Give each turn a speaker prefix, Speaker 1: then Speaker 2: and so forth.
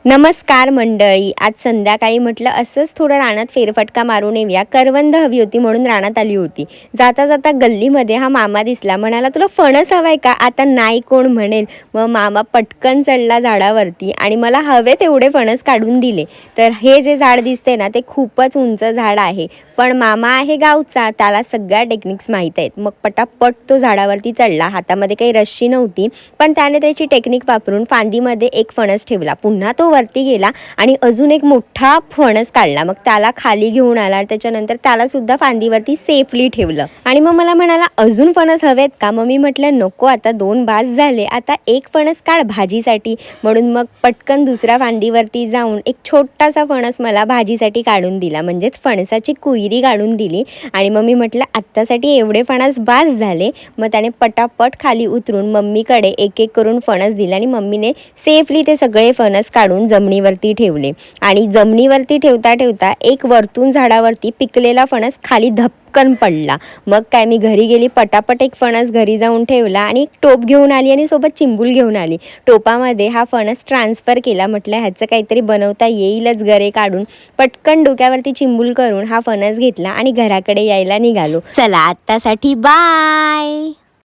Speaker 1: नमस्कार मंडळी. आज संध्याकाळी म्हटलं असंच थोडं रानात फेरफटका मारून येऊया. करवंद हवी होती म्हणून रानात आली होती. जाता जाता गल्लीमध्ये हा मामा दिसला. म्हणाला, तुला फणस हवाय का? आता नाही कोण म्हणेल. मग मामा पटकन चढला झाडावरती आणि मला हवे तेवढे फणस काढून दिले. तर हे जे झाड दिसते ना, ते खूपच उंच झाड आहे. पण मामा आहे गावचा, त्याला सगळ्या टेक्निक्स माहीत आहेत. मग पटापट तो झाडावरती चढला. हातामध्ये काही रश्शी नव्हती, पण त्याने त्याची टेक्निक वापरून फांदीमध्ये एक फणस ठेवला. पुन्हा तो वरती गेला आणि अजून एक मोठा फणस काढला. मग त्याला खाली घेऊन आला. त्याच्यानंतर त्याला सुद्धा फांदीवरती सेफली ठेवलं आणि मग मला म्हणाला, अजून फणस हवेत का? मग मी म्हटलं नको, आता 2 बास झाले, आता एक फणस काढ भाजीसाठी. म्हणून मग पटकन दुसऱ्या फांदीवरती जाऊन एक छोटासा फणस मला भाजीसाठी काढून दिला, म्हणजेच फणसाची कुयरी काढून दिली. आणि मग मी म्हटलं आत्तासाठी एवढे फणस बास झाले. मग त्याने पटापट खाली उतरून मम्मीकडे एक एक करून फणस दिले आणि मम्मीने सेफली ते सगळे फणस काढून जमिनीवरती ठेवले. आणि जमिनीवरती ठेवता ठेवता एक वरतून झाडावरती पिकलेला फणस खाली धपकन पडला. मग काय, मी घरी गेली, पटापट एक फणस घरी जाऊन ठेवला आणि एक टोप घेऊन आली आणि सोबत चिंबूल घेऊन आली. टोपामध्ये हा फणस ट्रान्सफर केला. म्हटलं ह्याचं काहीतरी बनवता येईलच गरे काढून. पटकन डोक्यावरती चिंबूल करून हा फणस घेतला आणि घराकडे यायला निघालो. चला आत्तासाठी बाय.